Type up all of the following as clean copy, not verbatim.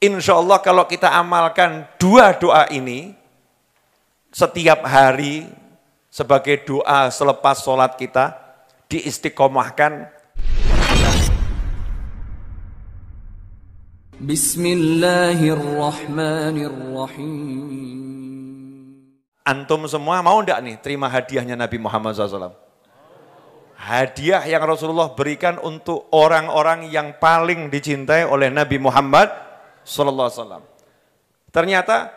Insya Allah kalau kita amalkan dua doa ini setiap hari sebagai doa selepas sholat kita, diistiqomahkan. Bismillahirrahmanirrahim. Antum semua mau enggak nih terima hadiahnya Nabi Muhammad SAW? Hadiah yang Rasulullah berikan untuk orang-orang yang paling dicintai oleh Nabi Muhammad SAW. Ternyata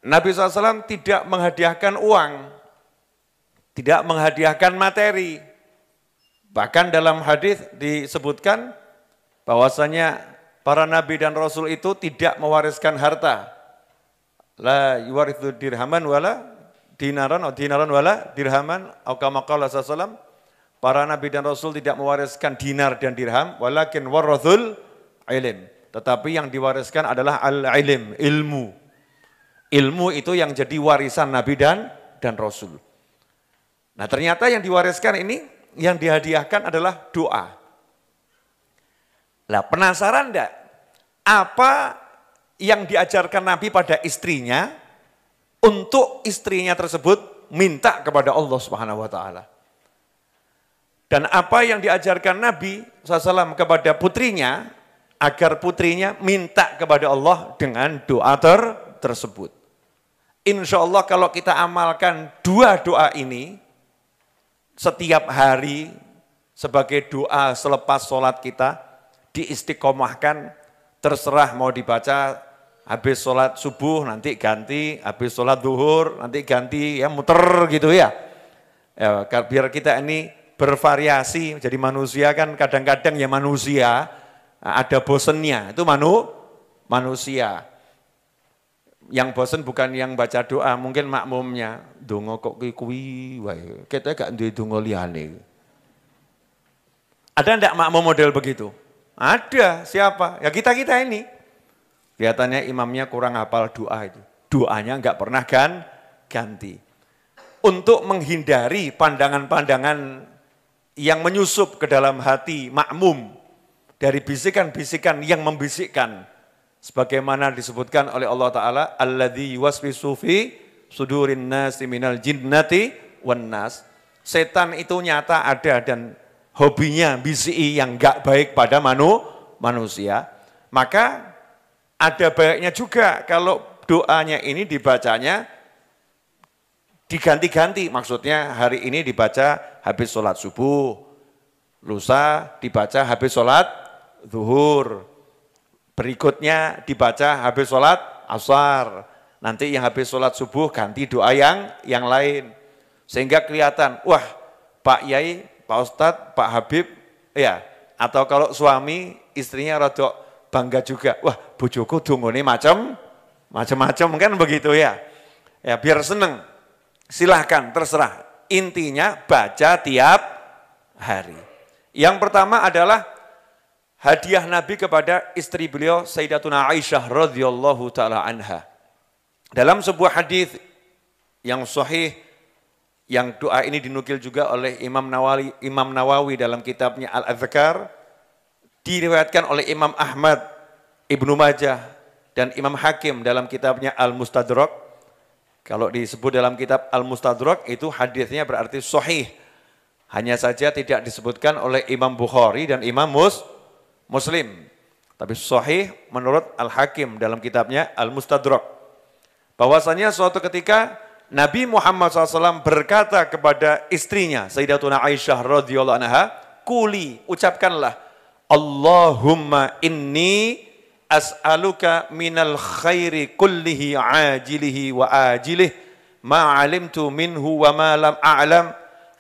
Nabi SAW tidak menghadiahkan uang, tidak menghadiahkan materi. Bahkan dalam hadis disebutkan bahwasanya para nabi dan rasul itu tidak mewariskan harta. La yuwarithu dirhaman wala dinaran atau dinaran wala dirhaman atau kama qala sallallahu. Para nabi dan rasul tidak mewariskan dinar dan dirham, walakin warathul ilm. Tetapi yang diwariskan adalah al-ilm, ilmu. Ilmu itu yang jadi warisan nabi dan rasul. Nah, ternyata yang diwariskan ini, yang dihadiahkan adalah doa. Lah, penasaran enggak? Apa yang diajarkan Nabi pada istrinya untuk istrinya tersebut minta kepada Allah Subhanahu wa taala? Dan apa yang diajarkan Nabi SAW kepada putrinya agar putrinya minta kepada Allah dengan doa tersebut. Insya Allah kalau kita amalkan dua doa ini setiap hari sebagai doa selepas sholat kita, diistiqomahkan, terserah mau dibaca habis sholat subuh nanti ganti, habis sholat zuhur nanti ganti, ya muter gitu ya. Ya biar kita ini bervariasi, jadi manusia kan kadang-kadang ya manusia, ada bosennya, itu manusia. Yang bosen bukan yang baca doa, mungkin makmumnya, donga kok kuwi wae, kita gak duwe donga liyane. Ada enggak makmum model begitu? Ada, siapa? Ya kita-kita ini. Kelihatannya imamnya kurang hafal doa itu. Doanya enggak pernah ganti. Untuk menghindari pandangan-pandangan yang menyusup ke dalam hati makmum dari bisikan-bisikan yang membisikkan, sebagaimana disebutkan oleh Allah Ta'ala, alladzi yuwaswisu fi sudurin nasi minal jinnati wan nas. Setan itu nyata ada dan hobinya bisiki yang enggak baik pada manusia. Maka ada baiknya juga kalau doanya ini dibacanya diganti-ganti, maksudnya hari ini dibaca habis sholat subuh, lusa dibaca habis sholat zuhur, berikutnya dibaca habis sholat asar, nanti yang habis sholat subuh ganti doa yang lain. Sehingga kelihatan, wah Pak Yai, Pak Ustadz, Pak Habib, ya, atau kalau suami istrinya rada bangga juga, wah bojoku dungane macam-macam kan begitu ya. Ya biar seneng. Silahkan, terserah. Intinya baca tiap hari. Yang pertama adalah hadiah Nabi kepada istri beliau Sayyidatuna Aisyah radhiyallahu taala anha. Dalam sebuah hadis yang sahih, yang doa ini dinukil juga oleh Imam Nawawi dalam kitabnya Al-Adhkar, diriwayatkan oleh Imam Ahmad, Ibnu Majah, dan Imam Hakim dalam kitabnya Al-Mustadrak. Kalau disebut dalam kitab Al-Mustadrak itu hadisnya berarti sahih. Hanya saja tidak disebutkan oleh Imam Bukhari dan Imam Muslim. Tapi sahih menurut Al-Hakim dalam kitabnya Al-Mustadrak. Bahwasanya suatu ketika Nabi Muhammad SAW berkata kepada istrinya Sayyidatuna Aisyah radhiyallahu anha, "Quli, ucapkanlah, Allahumma inni as'aluka minal khairi kullihi ajilihi wa ajilih ma alimtu minhu wa ma lam a'lam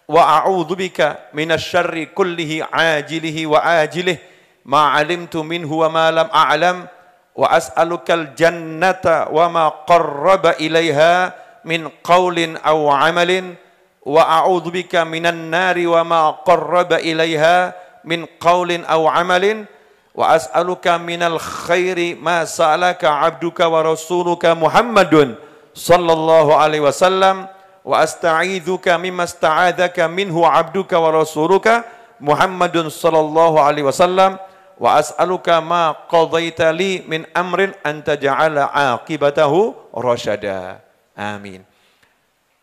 wa a'udhu bika minas syarri kullihi ajilihi wa ajilih ma alimtu minhu wa ma lam a'lam wa as'alukal jannata wa ma qarraba ilaiha min qawlin aw amalin wa a'udhu bika minan nari wa ma qarraba ilaiha min qawlin aw amalin wa as'aluka minal khairi ma sa'alaka abduka wa rasuluka Muhammadun sallallahu alaihi wasallam wa asta'idzuka mimma sta'adzaka minhu abduka wa rasuluka Muhammadun sallallahu alaihi wasallam wa as'aluka ma qadaita li min amrin an taj'ala aqibatahu rasyada. Amin.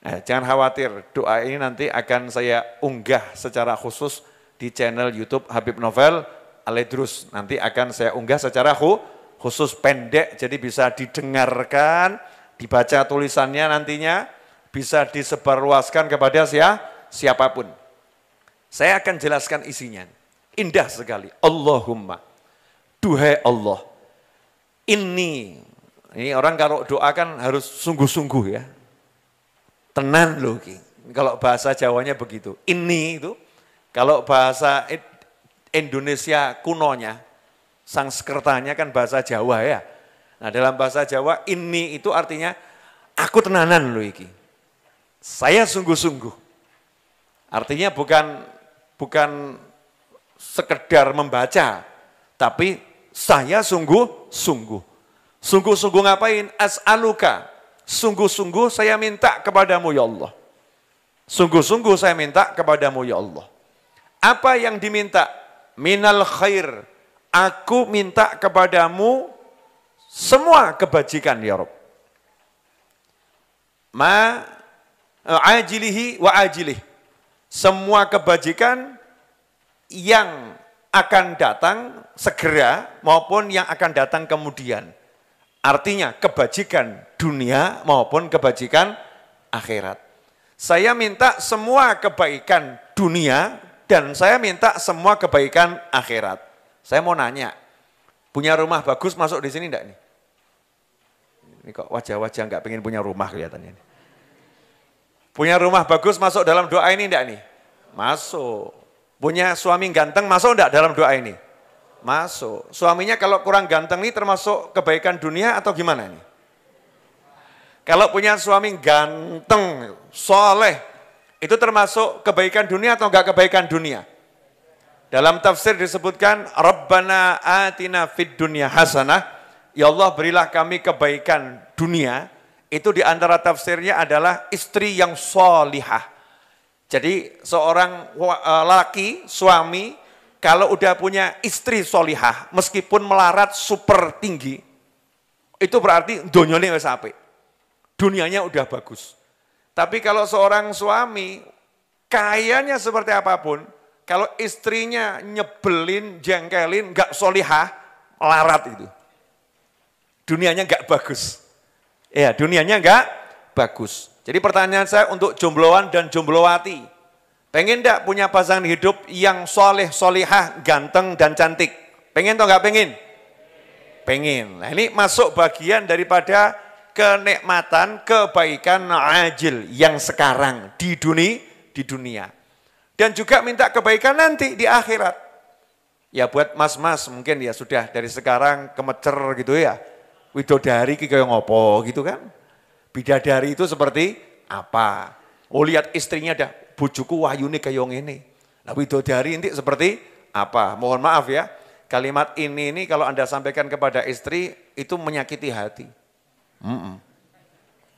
Nah, jangan khawatir, doa ini nanti akan saya unggah secara khusus di channel YouTube Habib Novel Al-Idrus. Nanti akan saya unggah secara khusus pendek, jadi bisa didengarkan, dibaca tulisannya nantinya, bisa disebarluaskan kepada siapapun. Saya akan jelaskan isinya. Indah sekali. Allahumma, duhai Allah, ini orang kalau doa kan harus sungguh-sungguh ya. Tenan loh, kalau bahasa Jawanya begitu. Ini itu, kalau bahasa Indonesia kunonya, Sanskertanya kan bahasa Jawa ya. Nah dalam bahasa Jawa ini itu artinya aku tenanan loh iki. Saya sungguh-sungguh. Artinya bukan sekedar membaca, tapi saya sungguh-sungguh. Sungguh-sungguh ngapain? As'aluka. Sungguh-sungguh saya minta kepadamu ya Allah. Sungguh-sungguh saya minta kepadamu ya Allah. Apa yang diminta? Minal khair. Aku minta kepadamu semua kebajikan ya Rabb. Ma ajilihi wa ajilih. Semua kebajikan yang akan datang segera maupun yang akan datang kemudian. Artinya kebajikan dunia maupun kebajikan akhirat. Saya minta semua kebaikan dunia dan saya minta semua kebaikan akhirat. Saya mau nanya, punya rumah bagus masuk di sini enggak nih? Ini kok wajah-wajah enggak pengen punya rumah kelihatannya. Punya rumah bagus masuk dalam doa ini enggak nih? Masuk. Punya suami ganteng masuk enggak dalam doa ini? Masuk. Suaminya kalau kurang ganteng ini termasuk kebaikan dunia atau gimana nih? Kalau punya suami ganteng, soleh, itu termasuk kebaikan dunia atau enggak kebaikan dunia? Dalam tafsir disebutkan, Rabbana atina fid dunya hasanah, ya Allah berilah kami kebaikan dunia. Itu diantara tafsirnya adalah istri yang solihah. Jadi seorang laki, suami, kalau udah punya istri solihah, meskipun melarat super tinggi, itu berarti donyone wis apik. Dunianya udah bagus. Tapi kalau seorang suami, kayanya seperti apapun, kalau istrinya nyebelin, jengkelin, gak solihah, melarat itu. Dunianya gak bagus. Ya, dunianya gak bagus. Jadi pertanyaan saya untuk jombloan dan jomblowati, pengen enggak punya pasangan hidup yang soleh, solihah, ganteng dan cantik? Pengen atau enggak pengen? Pengen. Nah ini masuk bagian daripada kenikmatan, kebaikan ajil yang sekarang di dunia. Dan juga minta kebaikan nanti di akhirat. Ya buat mas-mas mungkin ya sudah dari sekarang kemecer gitu ya. Widodari kayak ngopo gitu kan. Bidadari itu seperti apa? Oh lihat istrinya dah. Bojoku wayune kaya ngene. Lah widodari intik seperti apa? Mohon maaf ya. Kalimat ini kalau Anda sampaikan kepada istri itu menyakiti hati.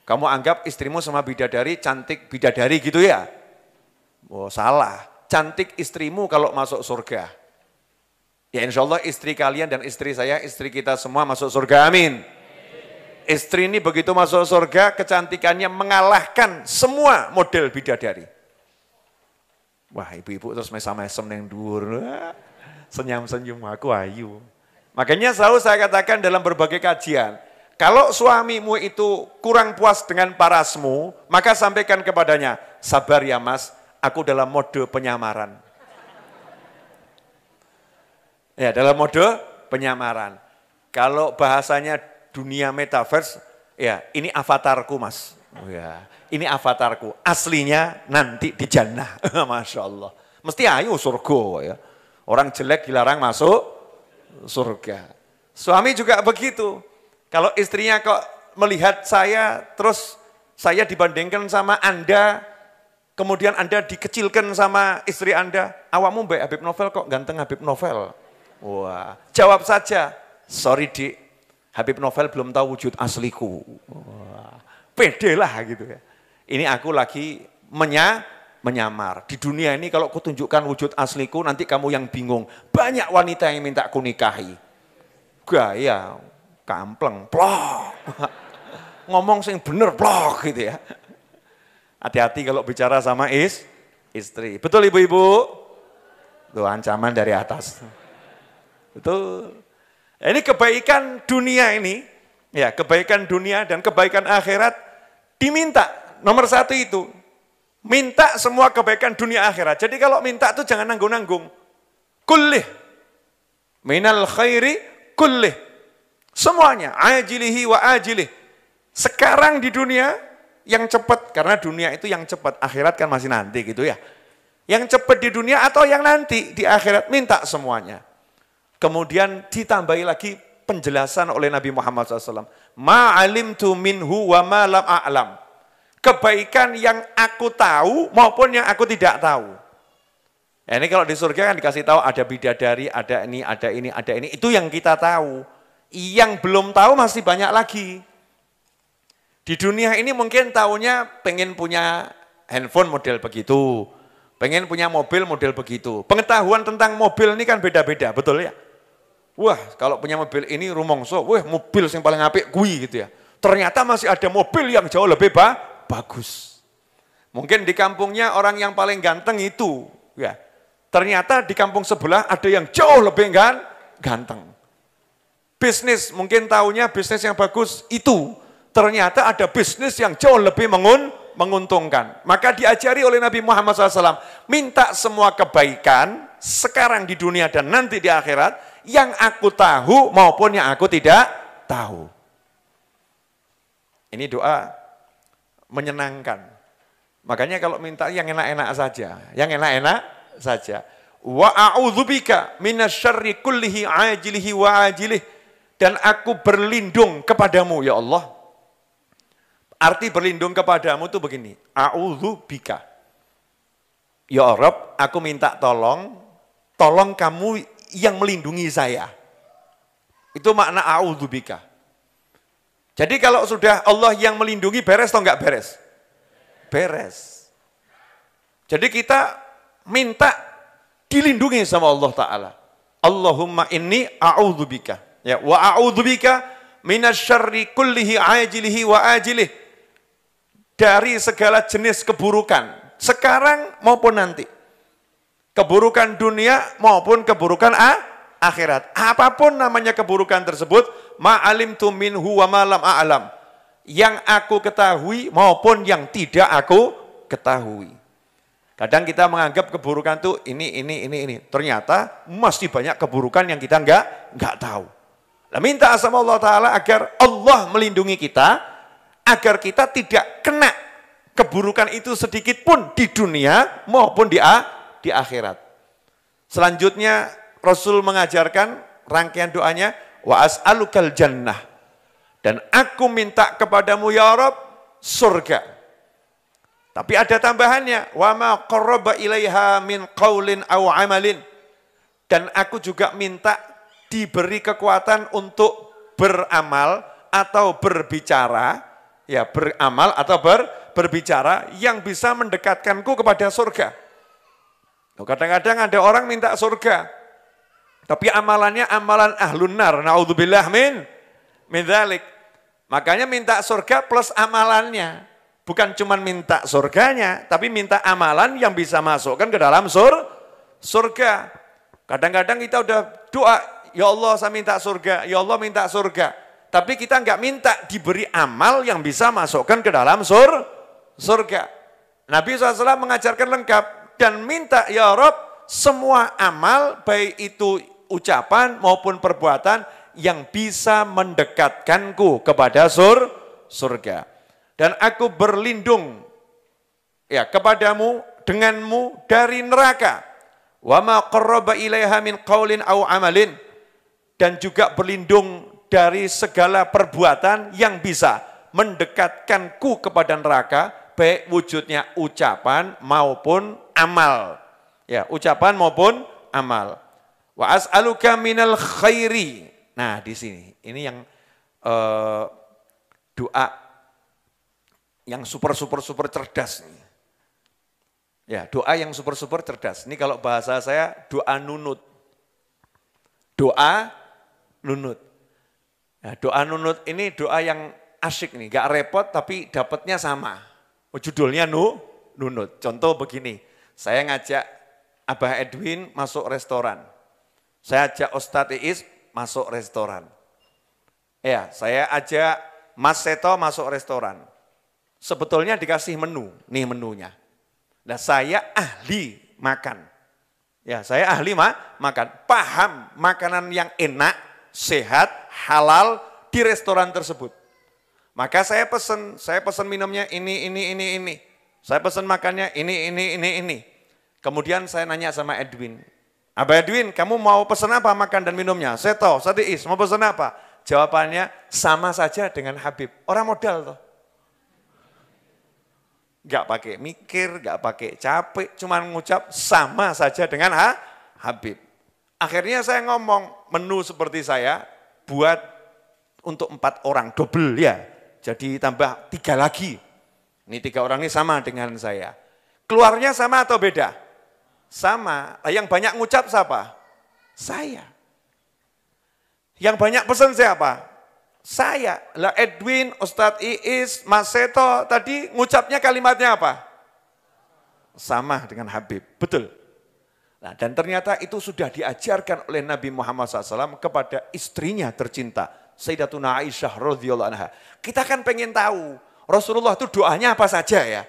Kamu anggap istrimu sama bidadari cantik bidadari gitu ya? Oh salah. Cantik istrimu kalau masuk surga. Ya insya Allah istri kalian dan istri saya, istri kita semua masuk surga. Amin. Istri ini begitu masuk surga kecantikannya mengalahkan semua model bidadari. Wah ibu-ibu terus mesam-mesem yang dhuwur, senyum-senyum aku ayu. Makanya selalu saya katakan dalam berbagai kajian, kalau suamimu itu kurang puas dengan parasmu, maka sampaikan kepadanya, sabar ya mas, aku dalam mode penyamaran. Ya dalam mode penyamaran. Kalau bahasanya dunia metaverse, ya ini avatarku mas. Oh ya, ini avatarku, aslinya nanti di jannah, Masya Allah. Mesti ayo surga ya, orang jelek dilarang masuk surga. Suami juga begitu, kalau istrinya kok melihat saya, terus saya dibandingkan sama Anda, kemudian Anda dikecilkan sama istri Anda, awakmu baik Habib Novel kok ganteng Habib Novel. Wah, jawab saja, sorry dik, Habib Novel belum tahu wujud asliku. Wah. Pede lah gitu ya. Ini aku lagi menyamar. Di dunia ini kalau kutunjukkan wujud asliku, nanti kamu yang bingung. Banyak wanita yang minta ku nikahi. Gaya, kampleng, plok. Ngomong sing bener, plok gitu ya. Hati-hati kalau bicara sama istri. Betul ibu-ibu? Tuh ancaman dari atas. Betul. Ini kebaikan dunia ini, ya kebaikan dunia dan kebaikan akhirat diminta. Nomor satu itu, minta semua kebaikan dunia akhirat. Jadi kalau minta itu jangan nanggung-nanggung. Kullih, minal khairi kullih. Semuanya, ajilihi wa ajilih. Sekarang di dunia yang cepat, karena dunia itu yang cepat, akhirat kan masih nanti gitu ya. Yang cepat di dunia atau yang nanti di akhirat, minta semuanya. Kemudian ditambahi lagi penjelasan oleh Nabi Muhammad SAW. Ma'alimtu minhu wa ma lam a'lam. Kebaikan yang aku tahu maupun yang aku tidak tahu. Ya, ini kalau di surga kan dikasih tahu ada bidadari, ada ini, ada ini, ada ini. Itu yang kita tahu. Yang belum tahu masih banyak lagi. Di dunia ini mungkin tahunya pengen punya handphone model begitu. Pengen punya mobil model begitu. Pengetahuan tentang mobil ini kan beda-beda, betul ya? Wah, kalau punya mobil ini rumongso, wah mobil yang paling apik kui gitu ya. Ternyata masih ada mobil yang jauh lebih bagus. Mungkin di kampungnya orang yang paling ganteng itu, ya. Ternyata di kampung sebelah ada yang jauh lebih ganteng. Bisnis, mungkin tahunya bisnis yang bagus itu. Ternyata ada bisnis yang jauh lebih menguntungkan. Maka diajari oleh Nabi Muhammad SAW, minta semua kebaikan sekarang di dunia dan nanti di akhirat, yang aku tahu maupun yang aku tidak tahu. Ini doa menyenangkan. Makanya kalau minta yang enak-enak saja, yang enak-enak saja. Wa a'udzubika minasyarri kullihi ajilihi wa ajilih. Dan aku berlindung kepadamu ya Allah. Arti berlindung kepadamu itu begini. A'udzubika. Ya Rabb, aku minta tolong kamu yang melindungi saya. Itu makna a'udzubika. Jadi kalau sudah Allah yang melindungi, beres atau enggak beres? Beres. Jadi kita minta dilindungi sama Allah Ta'ala. Allahumma inni a'udzubika. Ya, wa a'udzubika minasyarri kullihi ajilihi wa ajilih. Dari segala jenis keburukan, sekarang maupun nanti. Keburukan dunia maupun keburukan akhirat. Apapun namanya keburukan tersebut, ma'alimtu minhu wa ma lam a'lam. Yang aku ketahui maupun yang tidak aku ketahui. Kadang kita menganggap keburukan itu ini. Ternyata masih banyak keburukan yang kita enggak tahu. Nah, minta sama Allah Ta'ala agar Allah melindungi kita, agar kita tidak kena keburukan itu sedikit pun di dunia maupun di akhirat. Selanjutnya Rasul mengajarkan rangkaian doanya, wa as'alukal jannah. Dan aku minta kepadamu ya Rabb surga. Tapi ada tambahannya, wa ma qarraba ilaiha min qaulin aw amalin. Dan aku juga minta diberi kekuatan untuk beramal atau berbicara, ya beramal atau berbicara yang bisa mendekatkanku kepada surga. Kadang-kadang ada orang minta surga, tapi amalannya amalan ahlun nar, naudzubillah min dzalik. Makanya minta surga plus amalannya. Bukan cuma minta surganya, tapi minta amalan yang bisa masukkan ke dalam surga. Kadang-kadang kita udah doa, ya Allah saya minta surga, ya Allah minta surga. Tapi kita enggak minta diberi amal yang bisa masukkan ke dalam surga. Nabi SAW mengajarkan lengkap dan minta ya Rabb semua amal baik itu ucapan maupun perbuatan yang bisa mendekatkanku kepada surga. Dan aku berlindung ya kepadamu denganmu dari neraka. Wa ma qarraba ilaiha min qaulin aw amalin. Dan juga berlindung dari segala perbuatan yang bisa mendekatkanku kepada neraka, baik wujudnya ucapan maupun amal. Ya, ucapan maupun amal. Wa as'aluka minal khairi. Nah, di sini ini yang doa yang super cerdas nih. Ya, doa yang super-super cerdas. Ini kalau bahasa saya doa nunut. Doa nunut. Ya, doa nunut ini doa yang asyik nih, gak repot tapi dapatnya sama. Judulnya nunut. Contoh begini, saya ngajak Abah Edwin masuk restoran. Saya ajak Ustadz Iis masuk restoran. Ya, saya ajak Mas Seto masuk restoran. Sebetulnya dikasih menu, nih menunya. Nah, saya ahli makan. Ya, saya ahli makan. Paham makanan yang enak, sehat, halal di restoran tersebut. Maka saya pesan minumnya ini. Saya pesan makannya ini. Kemudian saya nanya sama Edwin. Abah Edwin, kamu mau pesan apa makan dan minumnya? Seto, Sadiis, mau pesan apa? Jawabannya sama saja dengan Habib. Orang modal toh. Gak pakai mikir, gak pakai capek, cuma ngucap sama saja dengan Habib. Akhirnya saya ngomong, menu seperti saya buat untuk 4 orang, double ya. Jadi tambah 3 lagi. Ini 3 orang ini sama dengan saya. Keluarnya sama atau beda? Sama. Yang banyak ngucap siapa? Saya. Yang banyak pesan siapa? Saya. Lah Edwin, Ustadz Iis, Mas Seto tadi ngucapnya kalimatnya apa? Sama dengan Habib. Betul. Nah, dan ternyata itu sudah diajarkan oleh Nabi Muhammad SAW kepada istrinya tercinta, Sayyidatuna Aisyah radhiyallahu anha. Kita kan pengen tahu, Rasulullah itu doanya apa saja ya?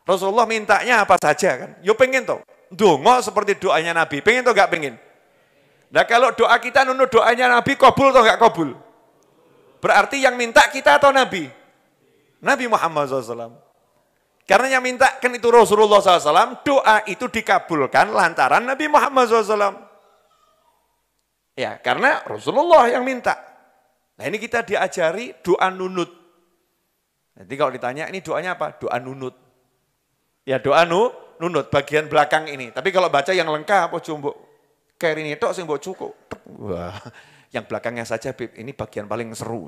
Rasulullah mintanya apa saja kan? Yo pengen tuh. Dongo seperti doanya Nabi. Pengen tuh gak pengen? Nah kalau doa kita nunut doanya Nabi, kabul atau gak kabul? Berarti yang minta kita atau Nabi? Nabi Muhammad SAW. Karena yang minta kan itu Rasulullah SAW, doa itu dikabulkan lantaran Nabi Muhammad SAW. Ya, karena Rasulullah yang minta. Nah ini kita diajari doa nunut. Nanti kalau ditanya ini doanya apa? Doa nunut. Ya doa nunut, bagian belakang ini. Tapi kalau baca yang lengkap, oh jumbo, kayak ini tok sing mbok cukup. Wah. Yang belakangnya saja, Bib, ini bagian paling seru.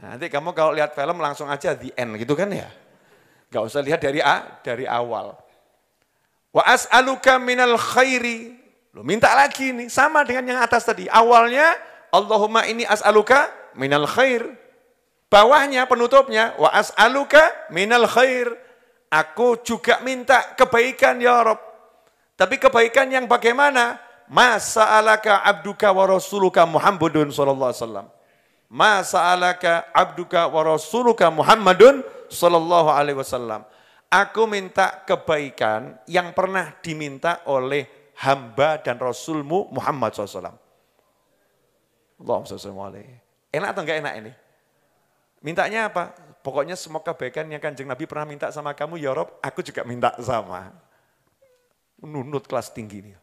Nanti kamu kalau lihat film langsung aja the end gitu kan ya. Gak usah lihat dari awal. Wa as'aluka minal khairi. Lo minta lagi nih, sama dengan yang atas tadi. Awalnya, Allahumma ini as'aluka minal khair. Bawahnya, penutupnya, wa as'aluka minal khair. Aku juga minta kebaikan ya Rabb. Tapi kebaikan yang bagaimana? Ma sa'alaka abduka wa rasuluka Muhammadun sallallahu alaihi wasallam. Ma sa'alaka abduka wa rasuluka Muhammadun sallallahu alaihi wasallam. Aku minta kebaikan yang pernah diminta oleh hamba dan rasulmu Muhammad SAW. Allahumma shalli alaihi. Enak atau enggak enak ini? Mintanya apa? Pokoknya semua kebaikan yang Kanjeng Nabi pernah minta sama kamu ya Rob, aku juga minta sama. Nunut kelas tinggi nih.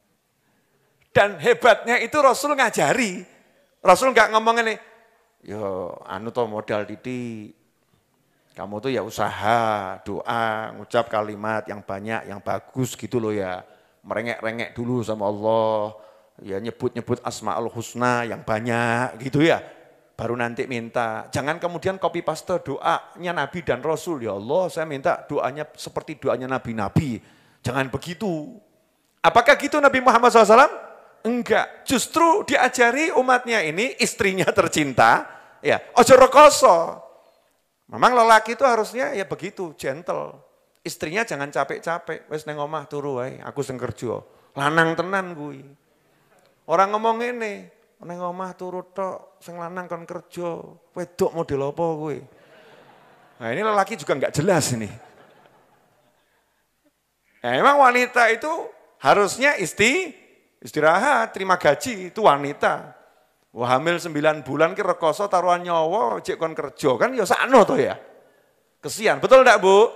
Dan hebatnya itu Rasul ngajari. Rasul nggak ngomong ini, yo anu toh modal titik. Kamu tuh ya usaha, doa, ngucap kalimat yang banyak, yang bagus gitu loh ya. Merengek-rengek dulu sama Allah. Ya nyebut-nyebut asma'ul husna yang banyak gitu ya. Baru nanti minta. Jangan kemudian copy paste doanya Nabi dan Rasul. Ya Allah saya minta doanya seperti doanya Nabi-Nabi. Jangan begitu. Apakah gitu Nabi Muhammad SAW? Enggak, justru diajari umatnya ini, istrinya tercinta, ya ojo rekoso. Memang lelaki itu harusnya ya begitu, gentle. Istrinya jangan capek-capek, wes neng omah turu wae, aku sing kerja. Lanang tenan kuwi. Orang ngomong ini, neng omah turu tok, sing lanang kon kerja. Wedok model apa kuwi? Nah ini lelaki juga enggak jelas ini. Ya, emang wanita itu harusnya istirahat, terima gaji, itu wanita. Wah hamil 9 bulan ki rekoso taruhan nyawa, cek kon kerja kan ya sakno toh ya. Kesian, betul enggak Bu?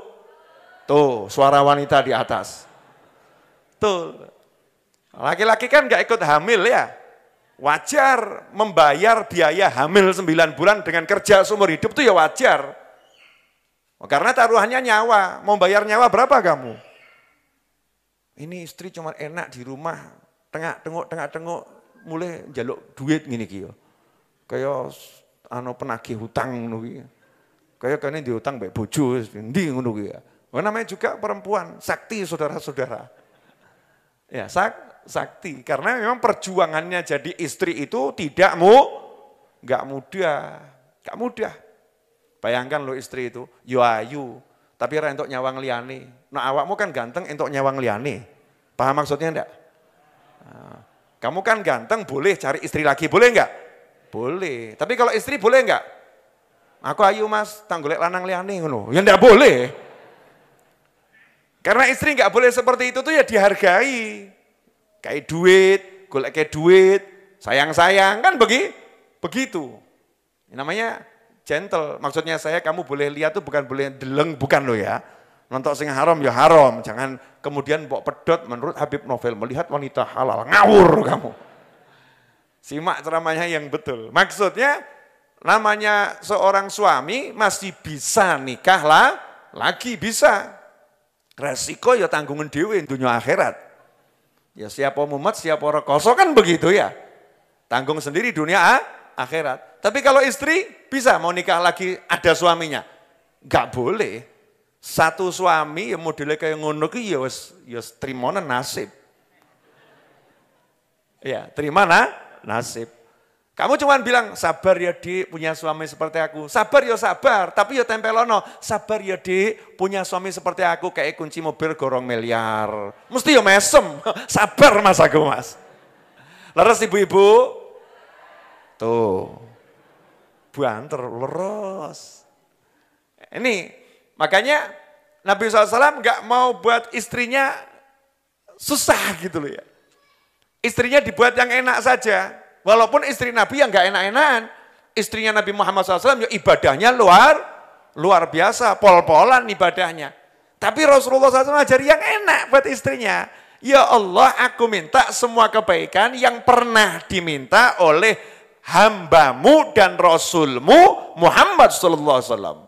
Tuh, suara wanita di atas. Tuh. Laki-laki kan enggak ikut hamil ya. Wajar membayar biaya hamil 9 bulan dengan kerja seumur hidup itu ya wajar. Karena taruhannya nyawa, mau bayar nyawa berapa kamu? Ini istri cuma enak di rumah. Tengok mulai njaluk duit ngene iki ya. Kaya penagih hutang ngono ki. Kaya kene diutang mbek bojo wis ndi ngono ki ya. Namanya juga perempuan, sakti saudara-saudara. Ya, sakti. Karena memang perjuangannya jadi istri itu nggak mudah. Bayangkan lo istri itu, yo ayu, tapi ora entuk nyawang liyane. Nah awakmu kan ganteng entuk nyawang liyane. Paham maksudnya enggak? Nah, kamu kan ganteng boleh cari istri lagi, boleh enggak? Boleh. Tapi kalau istri boleh enggak? Aku ayu mas, tanggolek lanang liyane ngono. Ya enggak boleh. Karena istri nggak boleh seperti itu tuh ya dihargai. Kayak duit, golek kayak duit, sayang-sayang kan begitu. Ini namanya gentle. Maksudnya kamu boleh lihat tuh bukan boleh deleng, bukan lo ya. Nonton sing haram ya haram. Jangan kemudian bawa pedot menurut Habib Novel melihat wanita halal. Ngawur kamu. Simak ceramahnya yang betul. Maksudnya namanya seorang suami masih bisa nikah lagi bisa. Resiko ya tanggungan dewe dunia akhirat. Ya siapa mumet, siapa rekoso kan begitu ya. Tanggung sendiri dunia akhirat. Tapi kalau istri bisa mau nikah lagi ada suaminya. Enggak boleh. Satu suami yang modelnya kayak ngono ki ya terima nasib. Ya, terima nasib. Kamu cuma bilang, sabar ya dik, punya suami seperti aku. Sabar ya sabar, tapi ya tempelono. Sabar ya dik, punya suami seperti aku, kayak kunci mobil gorong miliar. Mesti ya mesem, sabar mas aku mas. Leres ibu-ibu? Tuh, banter, leres. Ini, makanya Nabi SAW nggak mau buat istrinya susah gitu loh ya. Istrinya dibuat yang enak saja. Walaupun istri Nabi yang gak enak-enakan, istrinya Nabi Muhammad SAW ya ibadahnya luar biasa, pol-polan ibadahnya. Tapi Rasulullah SAW ajari yang enak buat istrinya. Ya Allah, aku minta semua kebaikan yang pernah diminta oleh hambamu dan Rasulmu Muhammad SAW.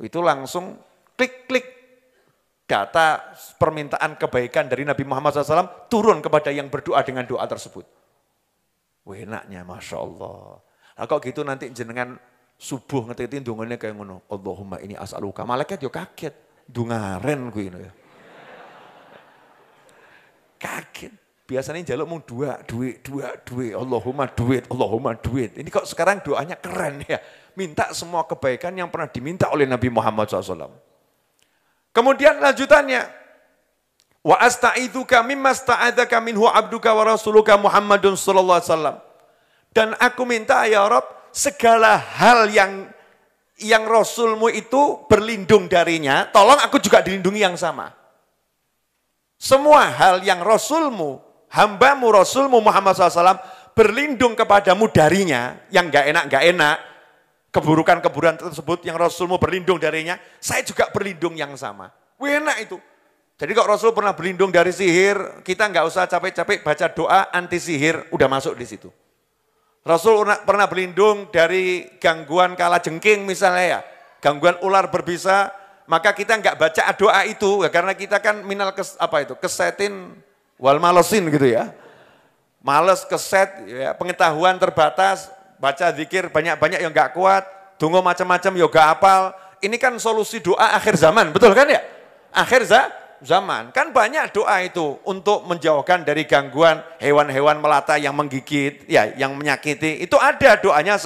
Itu langsung klik-klik data permintaan kebaikan dari Nabi Muhammad SAW turun kepada yang berdoa dengan doa tersebut. Enaknya Masya Allah. Nah, kok gitu nanti jenengan subuh ngetik dungannya kayak ngono. Allahumma ini as'aluka. Malaikat yo kaget. Dungaren gue ini. Kaget. Biasanya jaluk mau duit. Allahumma duit. Ini kok sekarang doanya keren ya. Minta semua kebaikan yang pernah diminta oleh Nabi Muhammad SAW. Kemudian lanjutannya. Wa asta'idzuka mimma sta'adzaka minhu abduka wa rasuluka Muhammadun sallallahu alaihi wasallam. Dan aku minta ya Rabb segala hal yang Rasulmu itu berlindung darinya, tolong aku juga dilindungi yang sama. Semua hal yang Rasulmu, hambamu Rasulmu Muhammad SAW berlindung kepadamu darinya, yang gak enak, keburukan-keburukan tersebut yang Rasulmu berlindung darinya, saya juga berlindung yang sama. Enak itu. Jadi kalau Rasul pernah berlindung dari sihir, kita nggak usah capek-capek baca doa anti sihir, udah masuk di situ. Rasul pernah berlindung dari gangguan kalajengking misalnya ya, gangguan ular berbisa, maka kita nggak baca doa itu, karena kita kan minal kesetin wal malesin gitu ya. Males, keset, ya, pengetahuan terbatas, baca zikir banyak-banyak yang nggak kuat, dongo macam-macam ya nggak hafal. Ini kan solusi doa akhir zaman, betul kan ya? Akhir zaman. Kan banyak doa itu untuk menjauhkan dari gangguan hewan-hewan melata yang menggigit, ya, yang menyakiti. Itu ada doanya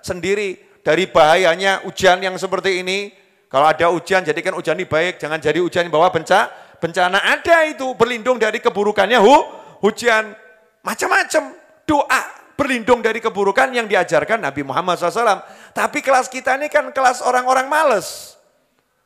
sendiri. Dari bahayanya ujian yang seperti ini, kalau ada ujian jadikan ujian ini baik, jangan jadi ujian yang bawa bencana. Ada itu berlindung dari keburukannya hujan. Macam-macam doa berlindung dari keburukan yang diajarkan Nabi Muhammad SAW. Tapi kelas kita ini kan kelas orang-orang males.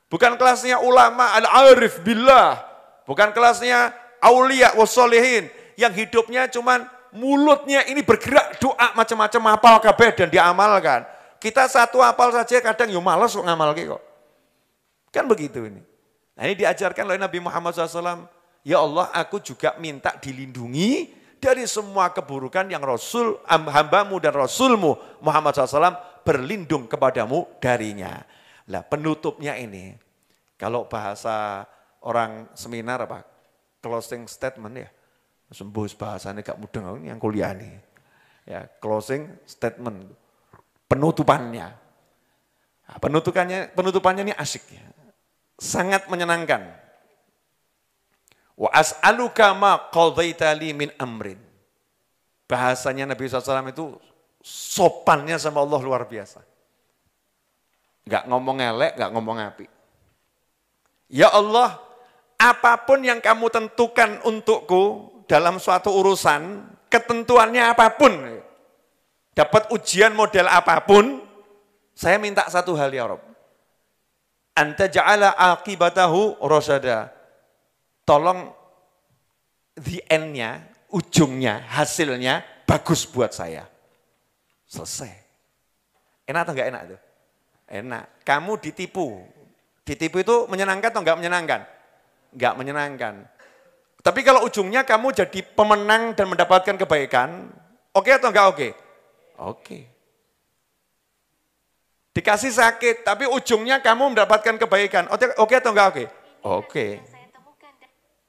Bukan kelasnya ulama al-arif billah. Bukan kelasnya aulia wassolihin. Yang hidupnya cuman mulutnya ini bergerak doa macam-macam hafal kabeh dan diamalkan. Kita satu hafal saja kadang yo males kok ngamalke kok. Kan begitu ini. Nah ini diajarkan oleh Nabi Muhammad SAW. Ya Allah aku juga minta dilindungi dari semua keburukan yang Rasul, hambamu dan Rasulmu Muhammad SAW berlindung kepadamu darinya. Lah penutupnya ini, kalau bahasa orang seminar apa? Closing statement ya. Sembuh bahasanya gak mudeng yang kuliah nih. Ya, closing statement. Penutupannya. Nah, penutupannya ini asik ya. sangat menyenangkan. Wa as'aluka ma qadaita li min amrin. Bahasanya Nabi SAW itu sopannya sama Allah luar biasa. Enggak ngomong elek, enggak ngomong api. Ya Allah, apapun yang kamu tentukan untukku dalam suatu urusan, ketentuannya apapun, dapat ujian model apapun, saya minta satu hal ya Rabb. Anta ja'ala aqibatahu rasyada. Tolong the end-nya, ujungnya, hasilnya bagus buat saya. Selesai. Enak atau enggak enak itu? Enak. Kamu ditipu. Ditipu itu menyenangkan atau enggak menyenangkan? Enggak menyenangkan. Tapi kalau ujungnya kamu jadi pemenang dan mendapatkan kebaikan, oke atau enggak oke? Oke. Dikasih sakit, tapi ujungnya kamu mendapatkan kebaikan, oke atau enggak oke? Oke.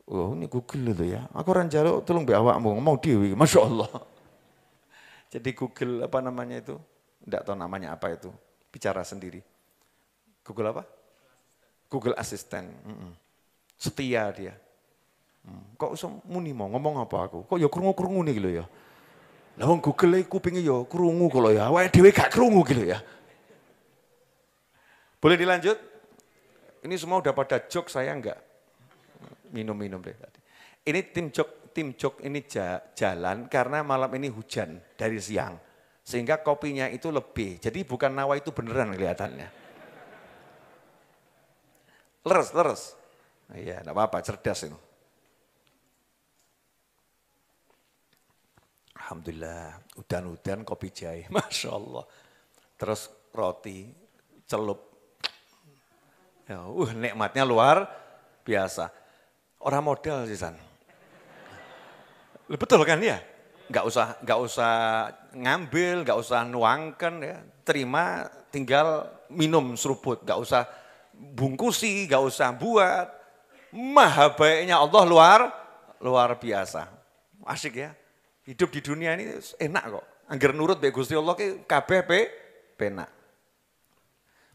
Oh ini Google itu ya, aku orang jaluk tolong mbak awakmu, ngomong dewi, Masya Allah. Jadi Google apa namanya itu, enggak tahu namanya apa itu, bicara sendiri. Google apa? Google Assistant, setia dia. Kok iso muni mau ngomong apa aku, kok ya krungu-krungu nih gitu ya. Lah wong Google iku kupinge ya krungu kalau ya, awake dhewe gak krungu gitu ya. Boleh dilanjut? Ini semua udah pada jok saya enggak? Minum-minum deh tadi. Ini tim jok ini jalan karena malam ini hujan dari siang. Sehingga kopinya itu lebih. Jadi bukan nawa itu beneran kelihatannya. Leres. Iya, enggak apa-apa, cerdas itu. Alhamdulillah, udan-udan kopi jahe, Masya Allah. Terus roti, celup. Ya, nikmatnya luar biasa. Orang modal sih San. Betul kan ya? Enggak usah ngambil, enggak usah nuangkan ya. Terima, tinggal minum seruput, enggak usah bungkusi, enggak usah buat. Maha baiknya Allah luar biasa. Asik ya. Hidup di dunia ini enak kok. Angger nurut baik Gusti Allah ki kabeh penak.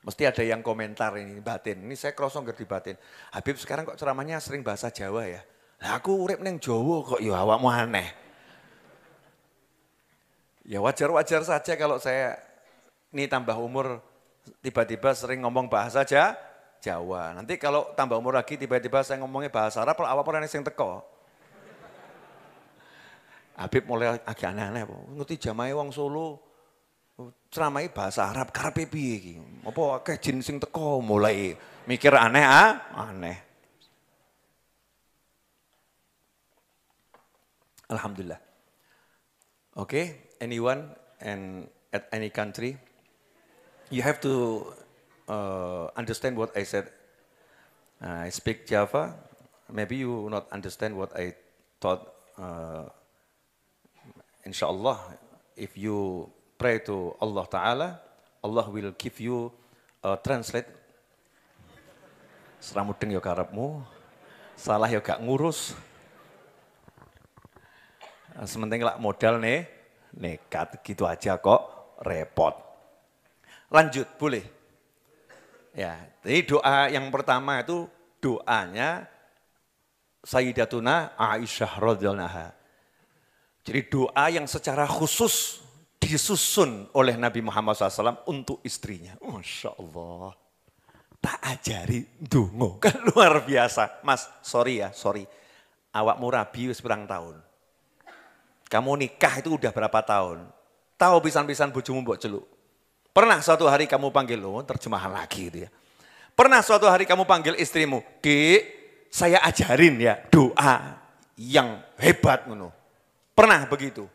Mesti ada yang komentar ini batin. Ini saya krosong ngerti batin. Habib sekarang kok ceramahnya sering bahasa Jawa ya. Lah aku urip ning Jawa kok ya awakmu aneh. Ya wajar-wajar saja kalau saya ini tambah umur tiba-tiba sering ngomong bahasa Jawa. Nanti kalau tambah umur lagi tiba-tiba saya ngomongnya bahasa Arab, apa orang yang teko. Habib mulai agak aneh-aneh, ngerti jamahe wong Solo, ceramai bahasa Arab, karepe piye iki? Apa akeh jin sing teko mulai mikir aneh. Alhamdulillah. Okay, anyone and at any country, you have to understand what I said. I speak Java, maybe you not understand what I taught. Inshallah, if you pray to Allah Ta'ala, Allah will give you a translate. Seramudeng ya karepmu, salah ya gak ngurus. Sementing lah modal nekat gitu aja kok repot. Lanjut, boleh? Ya, jadi doa yang pertama itu doanya Sayyidatuna Aisyah radhiyallahu anha. Jadi doa yang secara khusus disusun oleh Nabi Muhammad SAW untuk istrinya. Masya Allah. Tak ajari dungo. Kan luar biasa. Mas, sorry. Awakmu rabi wis berang tahun. Kamu nikah itu udah berapa tahun? Tahu pisan-pisan bojomu mbok celuk. Pernah suatu hari kamu panggil, terjemahan lagi gitu ya. Pernah suatu hari kamu panggil istrimu, Dek, saya ajarin ya doa yang hebat ngono. Pernah begitu?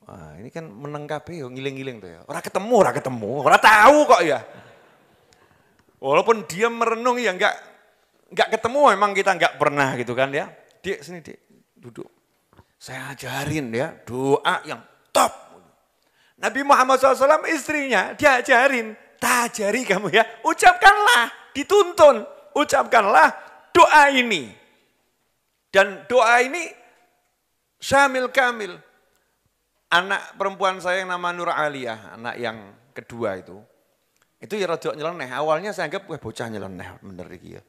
Wah, ini kan meneng kabeh yo ngiling-ngiling tuh ya. Ora ketemu, ora tahu kok ya. Walaupun dia merenung ya enggak ketemu, memang kita enggak pernah gitu kan ya. Dek sini Dek, duduk. Saya ajarin ya doa yang top. Nabi Muhammad SAW istrinya diajarin, tak ajari kamu ya. Ucapkanlah, dituntun, ucapkanlah doa ini. Dan doa ini syamil kamil. Anak perempuan saya yang nama Nur Aliyah, anak yang kedua itu. Itu ya rada nyeleneh. Awalnya saya anggap, wah bocah nyeleneh bener iki ya.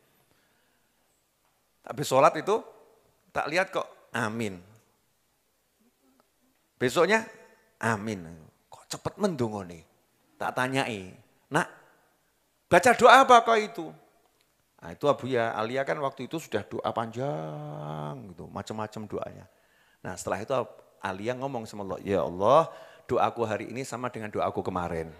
Habis sholat itu, tak lihat kok amin. Besoknya amin. Kok cepet mendungo nih. Tak tanyai, nak baca doa apa kau itu? Nah itu Abuya, Alia kan waktu itu sudah doa panjang gitu, macam-macam doanya. Nah setelah itu Alia ngomong sama Allah, ya Allah doaku hari ini sama dengan doaku kemarin.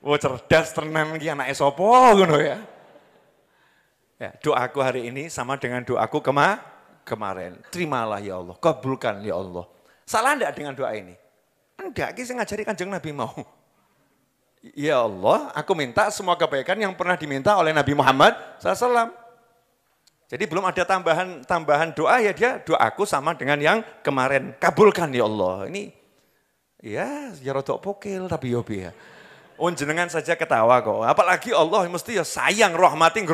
Wah cerdas tenan iki anake sapa ngono ya. Ya, doaku hari ini sama dengan doaku kemarin. Terimalah ya Allah, kabulkan ya Allah. Salah enggak dengan doa ini? Enggak, ini saya ngajari Kanjeng Nabi mau. Ya Allah, aku minta semua kebaikan yang pernah diminta oleh Nabi Muhammad SAW. Jadi belum ada tambahan doa, ya dia doaku sama dengan yang kemarin. Kabulkan ya Allah. Ini ya rodok pokil tapi ya. Jenengan saja ketawa kok. Apalagi Allah mesti ya sayang rahmating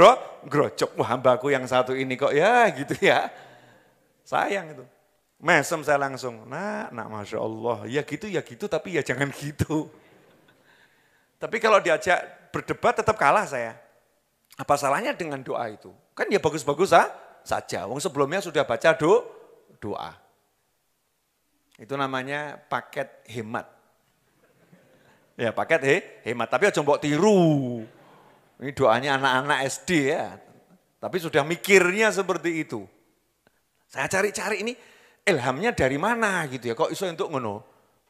grojok. Wah hambaku yang satu ini kok ya gitu ya. Sayang itu. Mesem saya langsung, nak Masya Allah. Ya gitu tapi ya jangan gitu. Tapi kalau diajak berdebat tetap kalah saya. Apa salahnya dengan doa itu? Kan ya bagus-bagus saja. Wong sebelumnya sudah baca doa. Itu namanya paket hemat. Ya paket hemat, tapi aja mbok tiru. Ini doanya anak-anak SD ya. Tapi sudah mikirnya seperti itu. Saya cari-cari ini ilhamnya dari mana gitu ya, kok iso untuk ngono.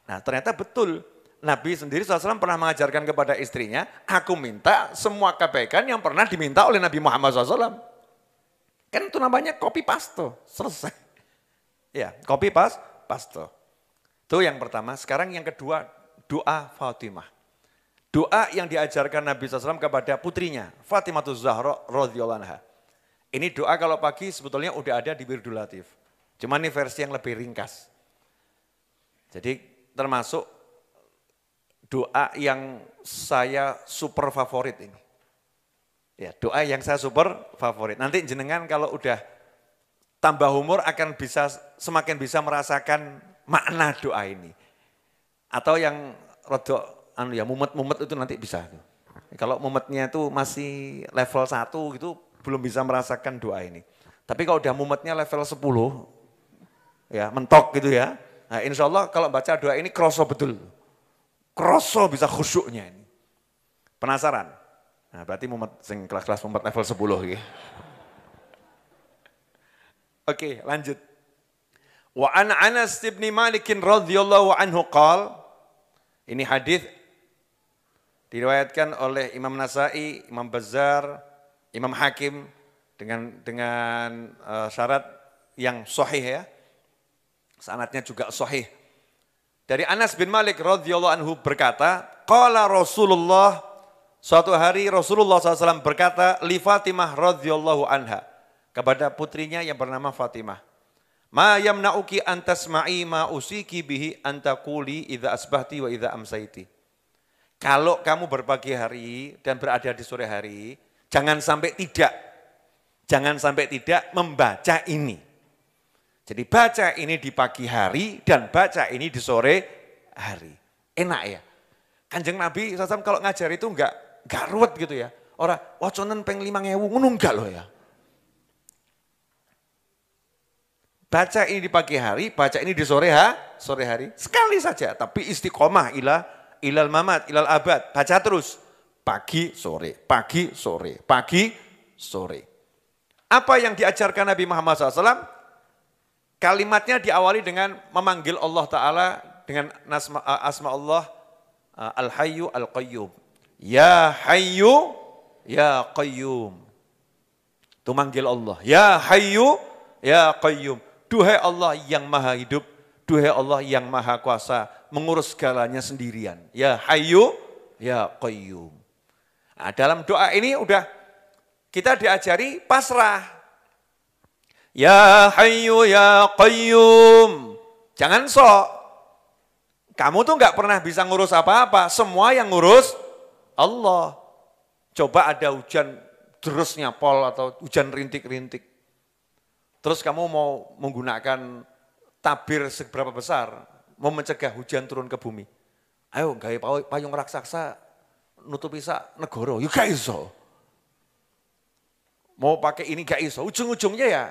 Nah ternyata betul. Nabi sendiri SAW pernah mengajarkan kepada istrinya, aku minta semua kebaikan yang pernah diminta oleh Nabi Muhammad SAW. Kan itu namanya copy paste, selesai. Ya, copy paste. Itu yang pertama. Sekarang yang kedua, doa Fatimah. Doa yang diajarkan Nabi SAW kepada putrinya, Fatimah Zahra radhiyallahu anha. Ini doa kalau pagi sebetulnya udah ada di Wirdul Latif. Cuma ini versi yang lebih ringkas. Jadi termasuk doa yang saya super favorit ini. Ya, doa yang saya super favorit. Nanti jenengan kalau udah tambah umur akan semakin bisa merasakan makna doa ini. Atau yang rodok mumet-mumet itu nanti bisa. Kalau mumetnya itu masih level 1 gitu belum bisa merasakan doa ini. Tapi kalau udah mumetnya level 10 ya mentok gitu ya. Nah, insya Allah kalau baca doa ini kroso betul. Kroso bisa khusyuknya ini. Penasaran? Nah, berarti mumet sing kelas-kelas mumet level 10 gitu. Oke, lanjut. Wa an Anas bin Malik radhiyallahu anhu qala, ini hadis diriwayatkan oleh Imam Nasai, Imam Bazzar, Imam Hakim dengan syarat yang sahih ya. Sanadnya juga sahih. Dari Anas bin Malik radhiyallahu anhu berkata, qala Rasulullah, suatu hari Rasulullah SAW berkata, li Fatimah radhiyallahu anha, kepada putrinya yang bernama Fatimah. Ma yamna'uki an tasma'i ma usiki bihi an taquli idza asbahti wa idza amsaiti. Kalau kamu berpagi hari dan berada di sore hari, jangan sampai tidak membaca ini. Jadi baca ini di pagi hari dan baca ini di sore hari. Enak ya. Kanjeng Nabi SAW kalau ngajar itu enggak ruwet gitu ya. Orang waconen peng 5.000 ngono enggak loh ya. Baca ini di pagi hari, baca ini di sore hari. Sekali saja, tapi istiqomah ilal mamat, ilal abad. Baca terus. Pagi, sore, pagi, sore, pagi, sore. Apa yang diajarkan Nabi Muhammad SAW? Kalimatnya diawali dengan memanggil Allah Ta'ala dengan asma Allah Al-Hayyu Al-Qayyum. Ya Hayyu, Ya Qayyum. Itu manggil Allah. Ya Hayyu, Ya Qayyum. Duhai Allah yang maha hidup, duhai Allah yang maha kuasa, mengurus segalanya sendirian. Ya Hayyu, Ya Qayyum. Nah, dalam doa ini udah kita diajari pasrah. Ya Hayyu Ya Qayyum. Jangan sok. Kamu tuh nggak pernah bisa ngurus apa-apa. Semua yang ngurus Allah. Coba ada hujan derasnya pol atau hujan rintik-rintik. Terus kamu mau menggunakan tabir seberapa besar. mau mencegah hujan turun ke bumi. Ayo gawe payung raksasa nutupi sak negara, ya gak iso. Mau pakai ini gak iso, ujung-ujungnya ya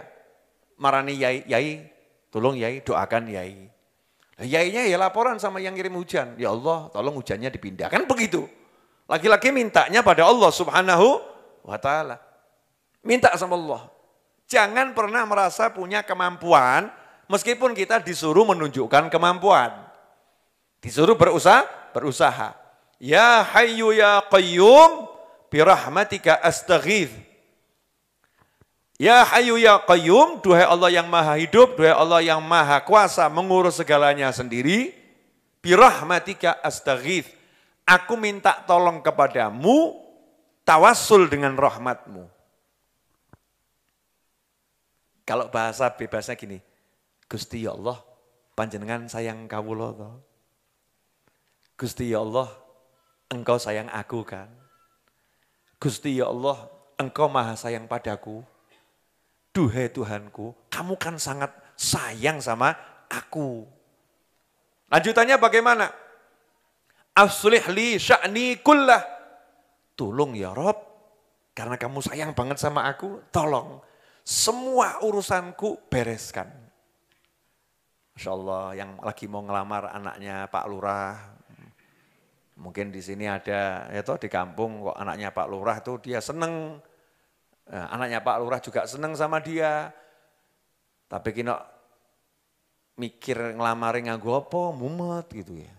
marani yai, tolong yai, doakan yai. Nah, yainya ya laporan sama yang ngirim hujan, ya Allah tolong hujannya dipindah, kan begitu. Laki-laki mintanya pada Allah subhanahu wa ta'ala. Minta sama Allah. Jangan pernah merasa punya kemampuan, meskipun kita disuruh menunjukkan kemampuan. Disuruh berusaha. Ya Hayyu ya Qayyum, birahmatika astaghith. Ya Hayyu ya Qayyum, duhai Allah yang maha hidup, duhai Allah yang maha kuasa mengurus segalanya sendiri, birahmatika astaghith. Aku minta tolong kepadamu, tawassul dengan rahmatmu. Kalau bahasa bebasnya gini, Gusti ya Allah, panjenengan sayang kawula toh. Gusti ya Allah, engkau sayang aku kan. Gusti ya Allah, engkau maha sayang padaku. Duhai Tuhanku, kamu kan sangat sayang sama aku. Lanjutannya bagaimana? Aslih li sya'ni kullah. Tolong ya Rob, karena kamu sayang banget sama aku, tolong semua urusanku bereskan. Masya Allah, yang lagi mau ngelamar anaknya Pak Lurah, mungkin di sini ada, ya toh di kampung kok anaknya Pak Lurah tuh dia seneng, anaknya Pak Lurah juga seneng sama dia, tapi kena mikir ngelamarin nganggo apa, mumet gitu ya.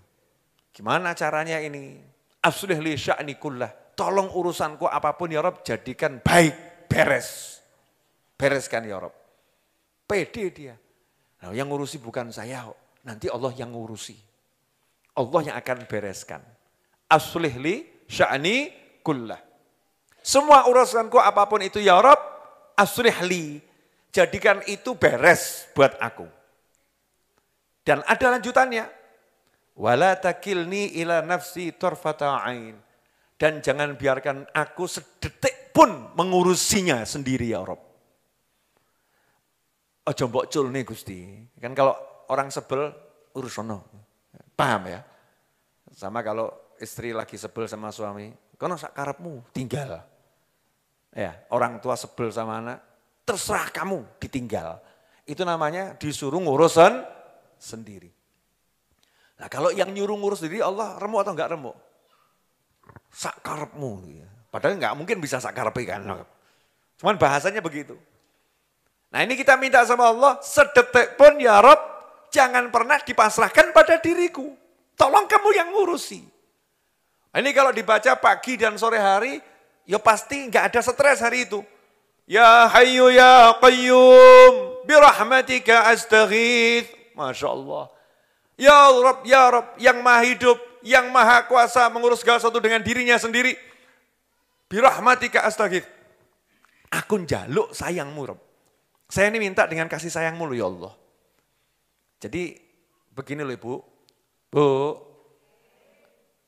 Gimana caranya ini? Aslih li sya'ni kullah. Tolong urusanku apapun ya Rob, jadikan baik, beres. Bereskan ya Rob. Pede dia. Nah, yang ngurusi bukan saya, nanti Allah yang ngurusi. Allah yang akan bereskan. Aslih li sya'ni kullah. Semua urusanku apapun itu ya Rob, aslih li. Jadikan itu beres buat aku. Dan ada lanjutannya. Wala takilni ila nafsi tarfata ain. Dan jangan biarkan aku sedetik pun mengurusinya sendiri ya Rob. Ojo mbok culne Gusti. Kan kalau orang sebel urus sono. Paham ya? Sama kalau istri lagi sebel sama suami, kono sak karepmu tinggal. Ya, orang tua sebel sama anak, terserah kamu ditinggal. Itu namanya disuruh ngurusan sendiri. Nah kalau yang nyuruh ngurus diri Allah remuk atau enggak remuk? Sak karepmu. Padahal enggak mungkin bisa sak karepe kan. Cuman bahasanya begitu. Nah ini kita minta sama Allah, sedetik pun ya Rob, jangan pernah dipasrahkan pada diriku. Tolong kamu yang ngurusi. Ini kalau dibaca pagi dan sore hari, ya pasti enggak ada stres hari itu. Ya Hayyu ya Qayyum, birahmatika astaghith. Masya Allah. Ya Rob, yang maha hidup, yang maha kuasa mengurus segala sesuatu dengan dirinya sendiri. Birahmatika astaghith. Aku njaluk sayangmu Rob. Saya ini minta dengan kasih sayangmu loh ya Allah. Jadi begini loh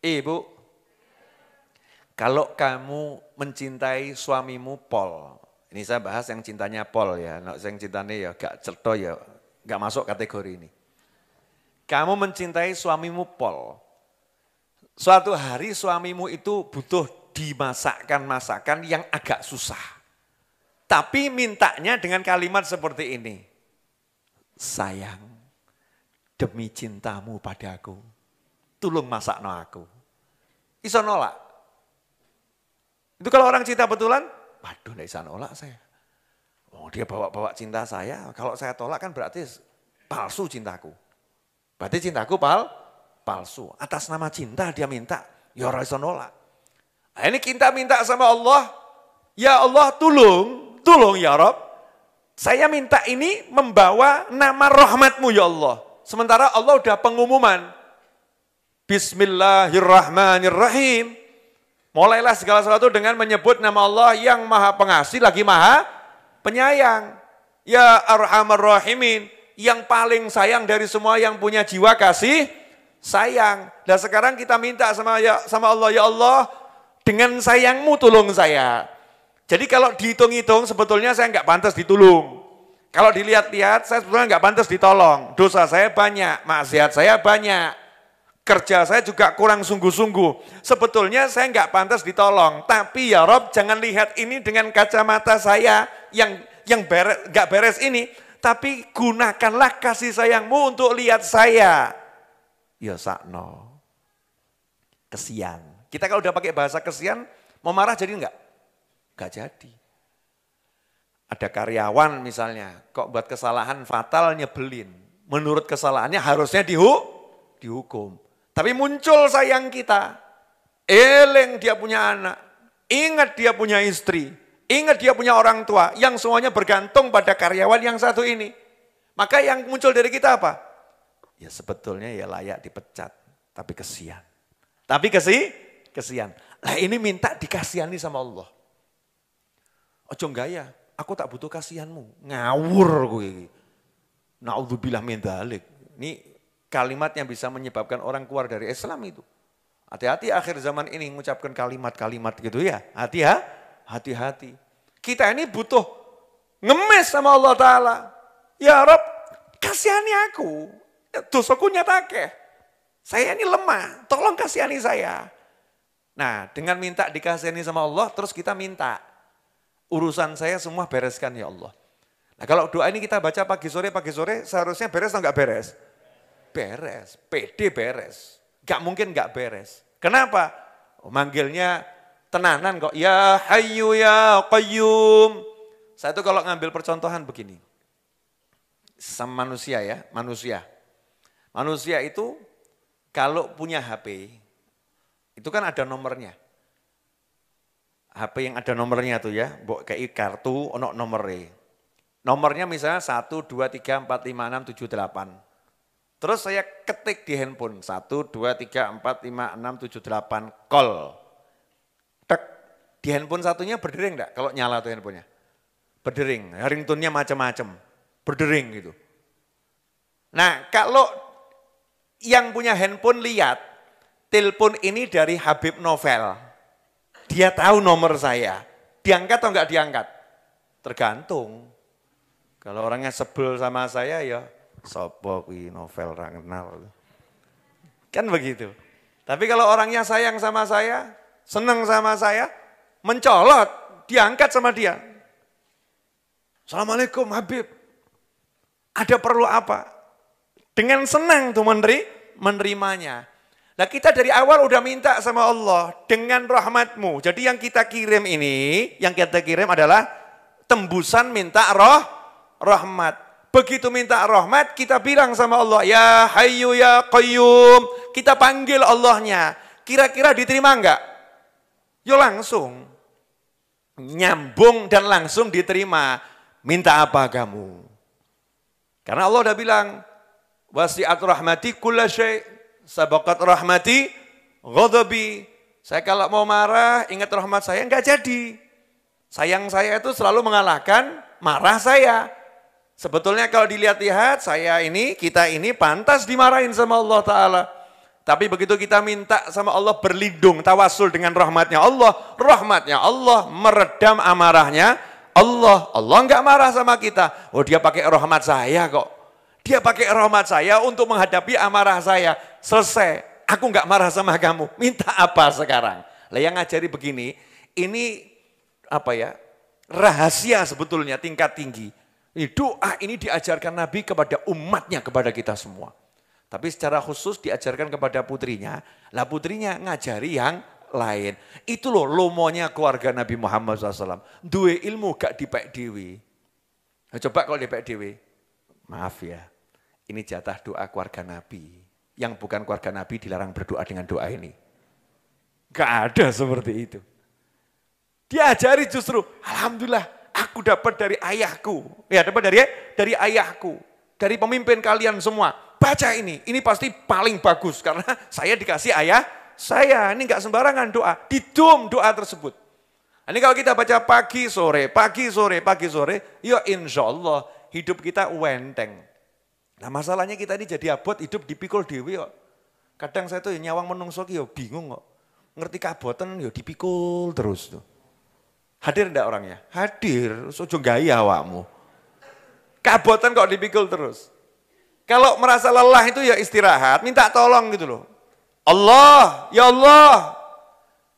Ibu. Kalau kamu mencintai suamimu Pol. Ini saya bahas yang cintanya Pol ya. Yang cintanya ya gak ceto ya, gak masuk kategori ini. Kamu mencintai suamimu Pol. Suatu hari suamimu itu butuh dimasakkan masakan yang agak susah. Tapi mintanya dengan kalimat seperti ini. Sayang, demi cintamu padaku, tolong masakno aku. Iso nolak. Itu kalau orang cinta betulan, waduh gak bisa nolak saya. Oh dia bawa-bawa cinta saya, kalau saya tolak kan berarti palsu cintaku. Berarti cintaku palsu. Atas nama cinta dia minta, ya ora iso nolak. Nah, ini kita minta sama Allah, ya Allah tolong ya Rob. Saya minta ini membawa nama rahmatmu ya Allah. Sementara Allah udah pengumuman. Bismillahirrahmanirrahim. Mulailah segala sesuatu dengan menyebut nama Allah yang maha pengasih lagi maha penyayang. Ya Arhamar Rahimin. Yang paling sayang dari semua yang punya jiwa kasih sayang. Dan sekarang kita minta sama Allah, ya Allah, dengan sayangmu tolong saya. Jadi kalau dihitung-hitung sebetulnya saya nggak pantas ditolong. Kalau dilihat-lihat, saya sebetulnya nggak pantas ditolong. Dosa saya banyak, maksiat saya banyak. Kerja saya juga kurang sungguh-sungguh. Sebetulnya saya nggak pantas ditolong. Tapi ya Rob, jangan lihat ini dengan kacamata saya yang nggak beres ini. Tapi gunakanlah kasih sayangmu untuk lihat saya. Ya sakno. Kesian. Kita kalau udah pakai bahasa kesian, mau marah jadi enggak? Enggak jadi. Ada karyawan misalnya, kok buat kesalahan fatal nyebelin. Menurut kesalahannya harusnya dihukum. Tapi muncul sayang kita. Eleng dia punya anak. Ingat dia punya istri. Ingat dia punya orang tua. Yang semuanya bergantung pada karyawan yang satu ini. Maka yang muncul dari kita apa? Ya sebetulnya ya layak dipecat. Tapi kesian. Tapi kesian. Nah ini minta dikasihani sama Allah. Ojo gaya, aku tak butuh kasihanmu. Ngawur gue. Na'udzubillah min dzalik. Ini kalimat yang bisa menyebabkan orang keluar dari Islam itu. Hati-hati akhir zaman ini mengucapkan kalimat-kalimat gitu ya. Hati-hati. Kita ini butuh ngemes sama Allah Ta'ala. Ya Rob, kasihani aku. Dosaku nyatake. Saya ini lemah, tolong kasihani saya. Nah, dengan minta dikasihani sama Allah, terus kita minta. Urusan saya semua bereskan ya Allah. Nah kalau doa ini kita baca pagi sore, seharusnya beres atau enggak beres? Beres, pede beres. Enggak mungkin enggak beres. Kenapa? Manggilnya tenanan kok. Ya Hayyu ya Qayyum. Saya itu kalau ngambil percontohan begini. Sama manusia ya, manusia. Manusia itu kalau punya HP, itu kan ada nomornya. HP yang ada nomornya tuh ya, kayak kartu, ono nomornya. Nomornya misalnya 1, 2, 3, 4, 5, 6, 7, 8. Terus saya ketik di handphone, 1, 2, 3, 4, 5, 6, 7, 8, call. Tek, di handphone satunya berdering enggak kalau nyala tuh handphonenya? Berdering, ringtone-nya macam-macam, berdering gitu. Nah kalau yang punya handphone lihat, telepon ini dari Habib Novel. Dia tahu nomor saya. Diangkat atau enggak diangkat? Tergantung. Kalau orangnya sebel sama saya ya, sopo kuwi Novel ra kenal. Kan begitu. Tapi kalau orangnya sayang sama saya, senang sama saya, mencolot, diangkat sama dia. Assalamualaikum Habib. Ada perlu apa? Dengan senang tuh menerimanya. Nah kita dari awal udah minta sama Allah dengan rahmatmu. Jadi yang kita kirim ini, yang kita kirim adalah tembusan minta rahmat. Begitu minta rahmat kita bilang sama Allah, ya Hayyu ya Qayyum. Kita panggil Allahnya. Kira-kira diterima enggak? Yo langsung. Nyambung dan langsung diterima. Minta apa kamu? Karena Allah udah bilang, wasi'at rahmati kulla syai' sabaqat rahmati ghadabi. Saya kalau mau marah ingat rahmat saya enggak jadi. Sayang saya itu selalu mengalahkan marah saya. Sebetulnya kalau dilihat-lihat kita ini pantas dimarahin sama Allah Ta'ala. Tapi begitu kita minta sama Allah berlindung, tawasul dengan rahmatnya Allah meredam amarahnya Allah. Allah enggak marah sama kita. Oh dia pakai rahmat saya kok. Dia pakai rahmat saya untuk menghadapi amarah saya. Selesai, aku enggak marah sama kamu. Minta apa sekarang? Lah yang ngajari begini, ini apa ya? Rahasia sebetulnya tingkat tinggi. Doa ini diajarkan Nabi kepada umatnya, kepada kita semua. Tapi secara khusus diajarkan kepada putrinya. Lah putrinya ngajari yang lain. Itu loh lomonya keluarga Nabi Muhammad SAW. Duwe ilmu gak dipek dewi. Coba kalau dipek dewi. Maaf ya, ini jatah doa keluarga Nabi. Yang bukan keluarga Nabi dilarang berdoa dengan doa ini. Gak ada seperti itu. Diajari justru, alhamdulillah aku dapat dari ayahku. Ya dapat dari ayahku. Dari pemimpin kalian semua. Baca ini pasti paling bagus. Karena saya dikasih ayah saya. Ini gak sembarangan doa. Didum doa tersebut. Ini kalau kita baca pagi sore, ya insya Allah hidup kita wenteng. Nah masalahnya kita ini jadi abot hidup dipikul dewi kok. Kadang saya tuh nyawang menungso ki ya bingung kok. Ngerti kaboten ya dipikul terus tuh. Hadir enggak orangnya? Hadir, sojo gaya awakmu. Kabotan kok dipikul terus. Kalau merasa lelah itu ya istirahat, minta tolong gitu loh. Allah, ya Allah.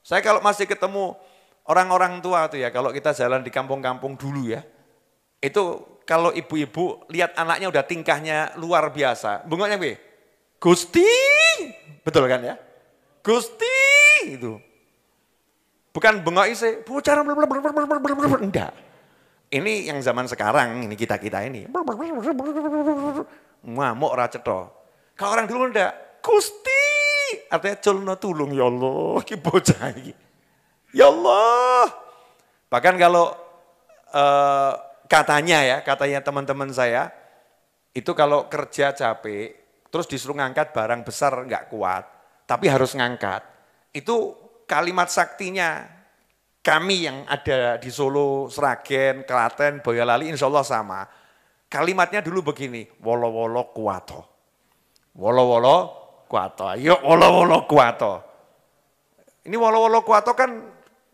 Saya kalau masih ketemu orang-orang tua tuh ya, kalau kita jalan di kampung-kampung dulu ya, itu kalau ibu-ibu lihat anaknya udah tingkahnya luar biasa, bengoknya gue, Gusti, betul kan ya? Gusti, itu. Bukan bengok isi, bocah, enggak. Ini yang zaman sekarang, ini kita-kita ini. Ngamuk ra cetha. Kalau orang dulu enggak, Gusti, artinya culno tulung ya Allah, ki bocah iki. Ya Allah. Bahkan kalau katanya teman-teman saya, itu kalau kerja capek, terus disuruh ngangkat barang besar enggak kuat, tapi harus ngangkat. Itu kalimat saktinya kami yang ada di Solo, Sragen, Klaten, Boyolali, insya Allah sama. Kalimatnya dulu begini, wolo-wolo kuwato. Wolo-wolo kuwato, ayo wolo-wolo kuwato. Ini wolo-wolo kuwato kan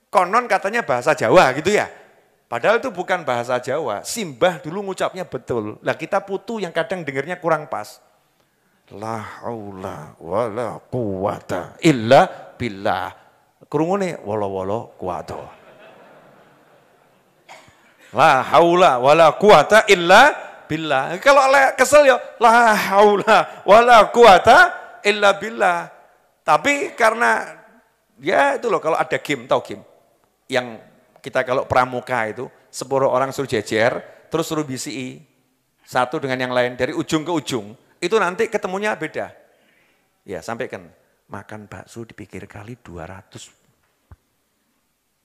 konon katanya bahasa Jawa gitu ya. Padahal itu bukan bahasa Jawa, Simbah dulu ngucapnya betul. Lah kita putu yang kadang dengernya kurang pas. La haula wala quwata illa billah. Krungune wala-wala kuwato. La haula wala quwata illa billah. Kalau kesel ya la haula wala quwata illa billah. Tapi karena ya itu loh, kalau ada game, tahu game yang kita kalau pramuka itu 10 orang suruh jejer terus suruh bisi satu dengan yang lain dari ujung ke ujung, itu nanti ketemunya beda. Ya sampaikan, makan bakso di pinggir kali 200.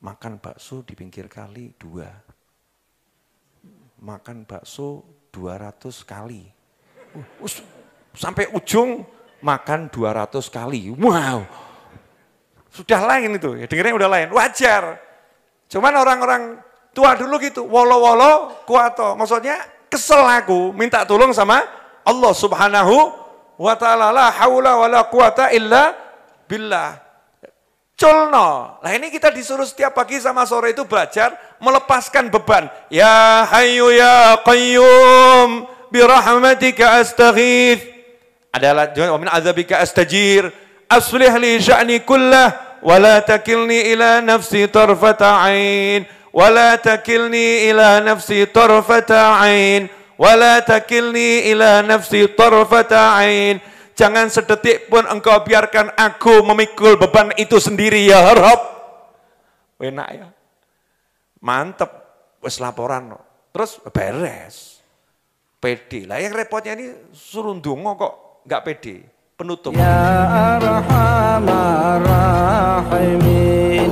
Makan bakso di pinggir kali 2. Makan bakso 200 kali. Sampai ujung makan 200 kali. Wow. Sudah lain itu, ya dengarnya udah lain. Wajar. Cuman orang-orang tua dulu gitu, wolo-wolo kuwato. Maksudnya kesel aku, minta tolong sama Allah Subhanahu wa ta'ala. La haula wala quwata illa billah. Culno. Nah ini kita disuruh setiap pagi sama sore itu belajar melepaskan beban. Ya hayyu ya qayyum birahmatika astaghith. Adalah wa min adzabika astajir. Aslih li sya'ni kullah wa la takilni ila nafsi tarfata ain. Wa la takilni ila nafsi tarfata ain. Wa la takilni ila nafsi tarfata ain. Jangan sedetik pun engkau biarkan aku memikul beban itu sendiri ya Rabb. Enak ya. Mantep. Wis laporan. Terus beres. Pede. Lah yang repotnya ini suruh ndonga kok enggak pede. Penutup. Ya Arhamar Rahimin.